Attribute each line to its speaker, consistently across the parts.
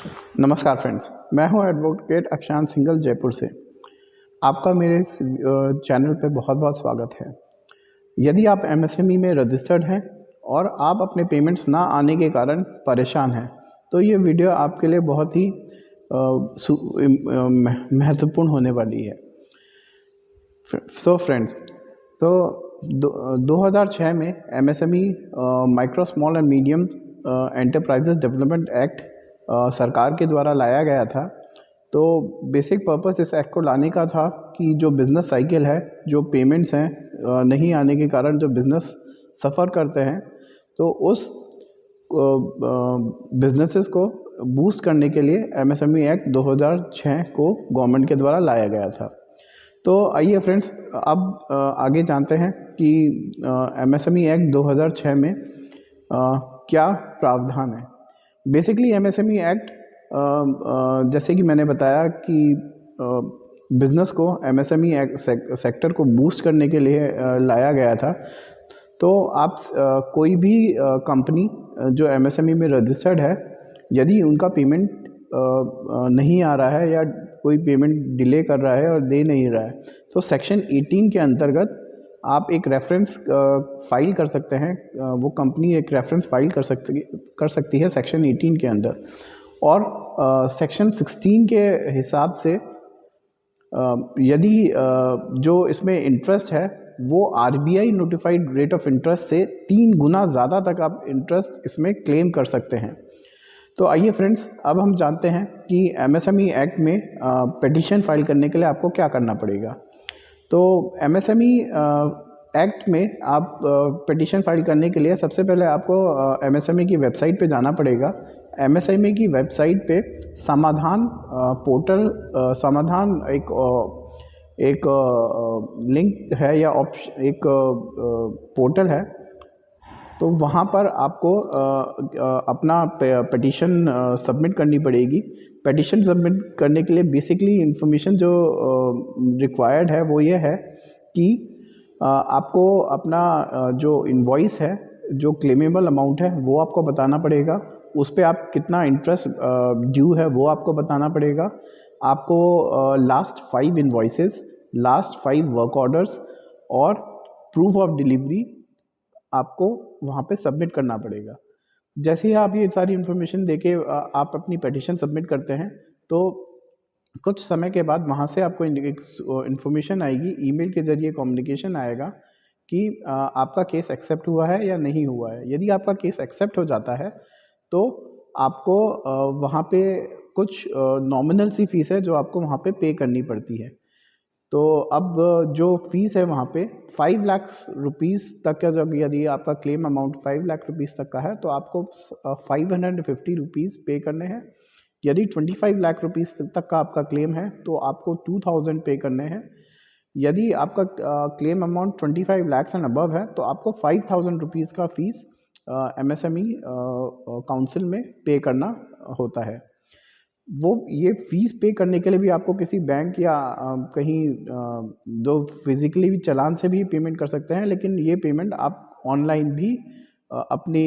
Speaker 1: नमस्कार फ्रेंड्स, मैं हूं एडवोकेट अक्षांत सिंघल जयपुर से। आपका मेरे इस चैनल पे बहुत बहुत स्वागत है। यदि आप एमएसएमई में रजिस्टर्ड हैं और आप अपने पेमेंट्स ना आने के कारण परेशान हैं, तो ये वीडियो आपके लिए बहुत ही महत्वपूर्ण होने वाली है। सो फ्रेंड्स, तो 2006 में MSME micro small and medium enterprises development act सरकार के द्वारा लाया गया था। तो बेसिक पर्पस इस एक्ट को लाने का था कि जो बिज़नेस साइकिल है, जो पेमेंट्स हैं नहीं आने के कारण जो बिज़नेस सफ़र करते हैं, तो उस बिजनेसेस को बूस्ट करने के लिए एमएसएमई एक्ट 2006 को गवर्नमेंट के द्वारा लाया गया था। तो आइए फ्रेंड्स, अब आगे जानते हैं कि एमएसएमई एक्ट 2006 में क्या प्रावधान है। बेसिकली एमएसएमई एक्ट जैसे कि मैंने बताया कि बिज़नेस को एमएसएमई सेक्टर को बूस्ट करने के लिए लाया गया था। तो आप कोई भी कंपनी जो एमएसएमई में रजिस्टर्ड है, यदि उनका पेमेंट नहीं आ रहा है या कोई पेमेंट डिले कर रहा है और दे नहीं रहा है, तो सेक्शन 18 के अंतर्गत आप एक रेफरेंस फाइल कर सकते हैं। वो कंपनी एक रेफरेंस फाइल कर सकती है सेक्शन 18 के अंदर। और सेक्शन 16 के हिसाब से यदि जो इसमें इंटरेस्ट है वो RBI notified rate of interest से 3 गुना ज़्यादा तक आप इंटरेस्ट इसमें क्लेम कर सकते हैं। तो आइए फ्रेंड्स, अब हम जानते हैं कि एमएसएमई एक्ट में पिटीशन फाइल करने के लिए आपको क्या करना पड़ेगा। तो एमएसएमई एक्ट में आप पिटीशन फाइल करने के लिए सबसे पहले आपको एमएसएमई की वेबसाइट पे जाना पड़ेगा। एमएसएमई की वेबसाइट पे समाधान पोर्टल समाधान एक लिंक है या ऑप्शन एक पोर्टल है। तो वहाँ पर आपको अपना पिटीशन सबमिट करनी पड़ेगी। पिटीशन सबमिट करने के लिए बेसिकली इन्फॉर्मेशन जो रिक्वायर्ड है वो ये है कि आपको अपना जो इनवॉइस है, जो क्लेमेबल अमाउंट है, वो आपको बताना पड़ेगा। उस पर आप कितना इंटरेस्ट ड्यू है वो आपको बताना पड़ेगा। आपको last 5 invoices, last 5 work orders और प्रूफ ऑफ डिलीवरी आपको वहाँ पे सबमिट करना पड़ेगा। जैसे ही आप ये सारी इन्फॉर्मेशन देके आप अपनी पिटीशन सबमिट करते हैं, तो कुछ समय के बाद वहाँ से आपको इन्फॉर्मेशन आएगी, ईमेल के ज़रिए कम्युनिकेशन आएगा कि आपका केस एक्सेप्ट हुआ है या नहीं हुआ है। यदि आपका केस एक्सेप्ट हो जाता है तो आपको वहाँ पे कुछ नॉमिनल सी फीस है जो आपको वहाँ पे पे करनी पड़ती है। तो अब जो फीस है वहाँ पे 5 लाख रुपीज़ तक का, जब यदि आपका क्लेम अमाउंट 5 लाख रुपीज़ तक का है तो आपको 550 रुपीज़ पे करने हैं। यदि 25 लाख रुपीज़ तक का आपका क्लेम है तो आपको 2000 पे करने हैं। यदि आपका claim amount 25 lakh and above है तो आपको 5000 रुपीज़ का फीस एमएसएमई काउंसिल में पे करना होता है। वो ये फीस पे करने के लिए भी आपको किसी बैंक या कहीं जो फिजिकली भी चालान से भी पेमेंट कर सकते हैं, लेकिन ये पेमेंट आप ऑनलाइन भी अपने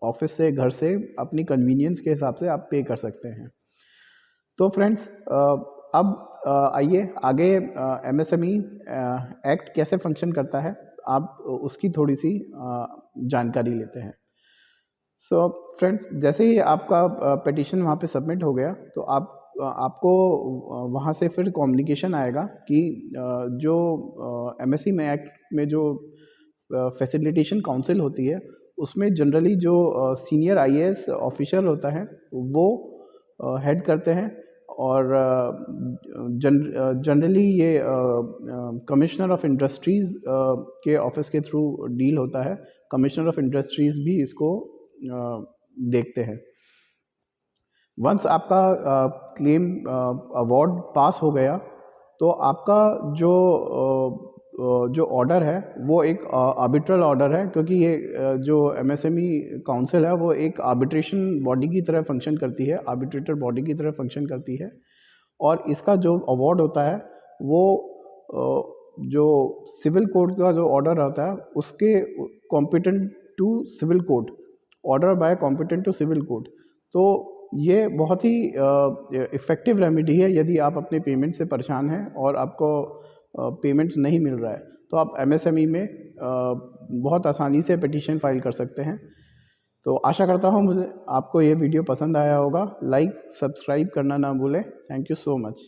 Speaker 1: ऑफिस से, घर से, अपनी कन्वीनियंस के हिसाब से आप पे कर सकते हैं। तो फ्रेंड्स, अब आइए आगे एमएसएमई एक्ट कैसे फंक्शन करता है, आप उसकी थोड़ी सी जानकारी लेते हैं। सो फ्रेंड्स, जैसे ही आपका पिटीशन वहाँ पे सबमिट हो गया तो आपको वहाँ से फिर कम्युनिकेशन आएगा कि जो एमएसएमई एक्ट में जो फैसिलिटेशन काउंसिल होती है, उसमें जनरली जो सीनियर आईएएस ऑफिशियल होता है वो हेड करते हैं। और जनरली ये कमिश्नर ऑफ इंडस्ट्रीज़ के ऑफिस के थ्रू डील होता है। कमिश्नर ऑफ इंडस्ट्रीज़ भी इसको देखते हैं। वंस आपका क्लेम अवार्ड पास हो गया तो आपका जो ऑर्डर है वो एक आर्बिट्रल ऑर्डर है, क्योंकि ये जो एमएसएमई काउंसिल है वो एक आर्बिट्रेशन बॉडी की तरह फंक्शन करती है, आर्बिट्रेटर बॉडी की तरह फंक्शन करती है। और इसका जो अवार्ड होता है वो जो सिविल कोर्ट का जो ऑर्डर होता है उसके competent to civil court, order by competent to civil court, तो ये बहुत ही इफ़ेक्टिव रेमेडी है। यदि आप अपने पेमेंट से परेशान हैं और आपको पेमेंट्स नहीं मिल रहा है, तो आप एमएसएमई में बहुत आसानी से पिटीशन फाइल कर सकते हैं। तो आशा करता हूँ मुझे आपको ये वीडियो पसंद आया होगा। लाइक सब्सक्राइब करना ना भूलें। Thank you so much.